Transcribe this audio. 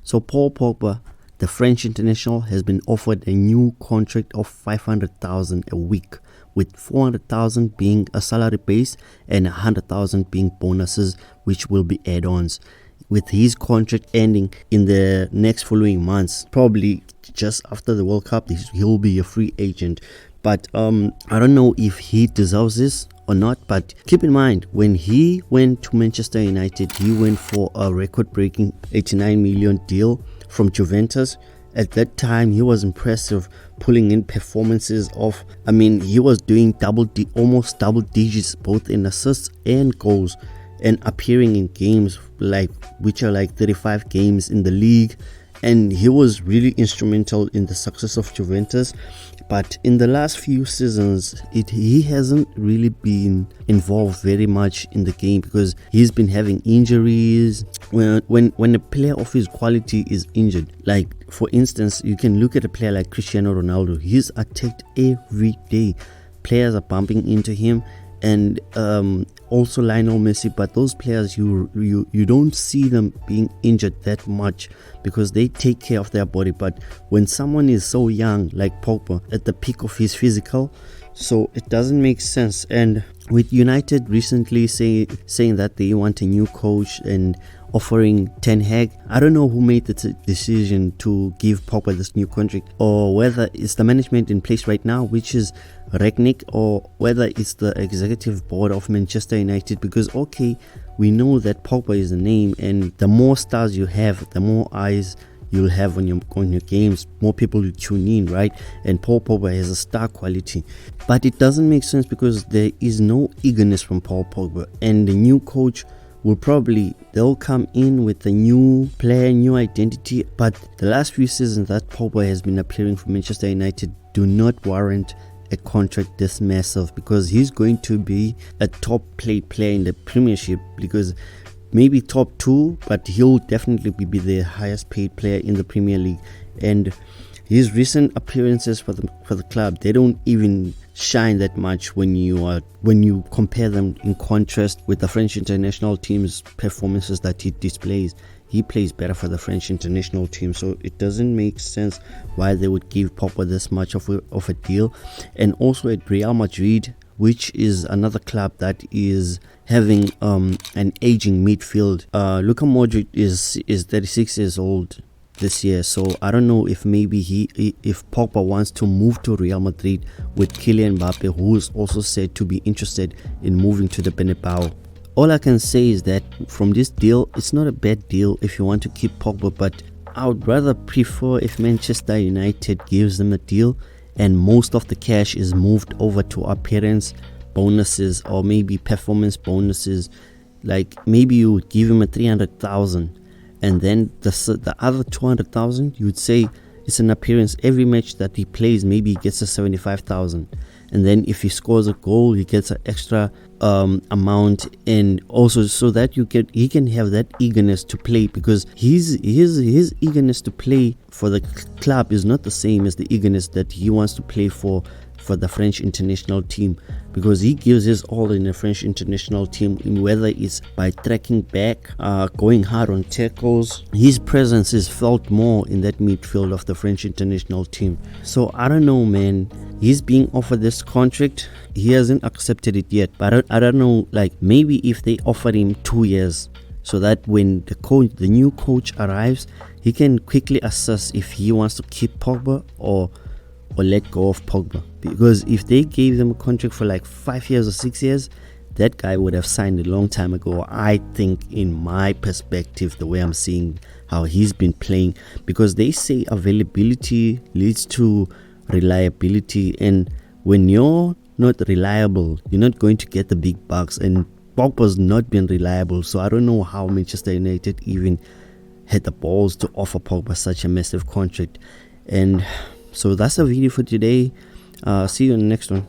So Paul Pogba, the French international, has been offered a new contract of 500,000 a week, with 400,000 being a salary base and 100,000 being bonuses, which will be add-ons. With his contract ending in the next following months, probably just after the World Cup, he'll be a free agent. But I don't know if he deserves this or not. But keep in mind, when he went to Manchester United, he went for a record-breaking 89 million deal from Juventus. At that time, he was impressive, pulling in performances of, he was doing almost double digits, both in assists and goals, and appearing in games which are like 35 games in the league. And he was really instrumental in the success of Juventus. But in the last few seasons, he hasn't really been involved very much in the game, because he's been having injuries. When a player of his quality is injured, like for instance, you can look at a player like Cristiano Ronaldo. He's attacked every day. Players are bumping into him, and also Lionel Messi. But those players, you don't see them being injured that much, because they take care of their body. But when someone is so young like Pogba, at the peak of his physical, so it doesn't make sense. And with United recently saying that they want a new coach and offering Ten Hag, I don't know who made the decision to give Pogba this new contract, or whether it's the management in place right now, which is Rangnick, or whether it's the executive board of Manchester United. Because okay, we know that Pogba is a name, and the more stars you have, the more eyes you'll have on your games, more people will tune in, right? And Paul Pogba has a star quality. But it doesn't make sense, because there is no eagerness from Paul Pogba, and the new coach they'll come in with a new player, new identity. But the last few seasons that Pogba has been appearing for Manchester United do not warrant a contract this massive, because he's going to be a top paid player in the Premiership, because maybe top 2, but he'll definitely be the highest paid player in the Premier League. And his recent appearances for the club, they don't even shine that much when you compare them in contrast with the French international team's performances that he displays. He plays better for the French international team, so it doesn't make sense why they would give Pogba this much of a deal. And also at Real Madrid, which is another club that is having an aging midfield. Luka Modric is 36 years old this year, so I don't know if maybe if Pogba wants to move to Real Madrid with Kylian Mbappe, who is also said to be interested in moving to the Bernabeu. All I can say is that from this deal, it's not a bad deal if you want to keep Pogba, but I would rather prefer if Manchester United gives them a deal and most of the cash is moved over to appearance bonuses, or maybe performance bonuses. Like maybe you would give him a 300,000, and then the other 200,000 you would say it's an appearance. Every match that he plays, maybe he gets a 75,000, and then if he scores a goal, he gets an extra amount. And also so that he can have that eagerness to play, because his eagerness to play for the club is not the same as the eagerness that he wants to play for the French international team, because he gives his all in the French international team, whether it's by tracking back, going hard on tackles. His presence is felt more in that midfield of the French international team. So I don't know, man. He's being offered this contract. He hasn't accepted it yet, but I don't know, like maybe if they offered him 2 years, so that when the new coach arrives, he can quickly assess if he wants to keep Pogba or let go of Pogba. Because if they gave them a contract for like 5 years or 6 years, that guy would have signed a long time ago. I think, in my perspective, the way I'm seeing how he's been playing, because they say availability leads to reliability, and when you're not reliable, you're not going to get the big bucks, and Pogba's not been reliable. So I don't know how Manchester United even had the balls to offer Pogba such a massive contract. And so that's the video for today. See you in the next one.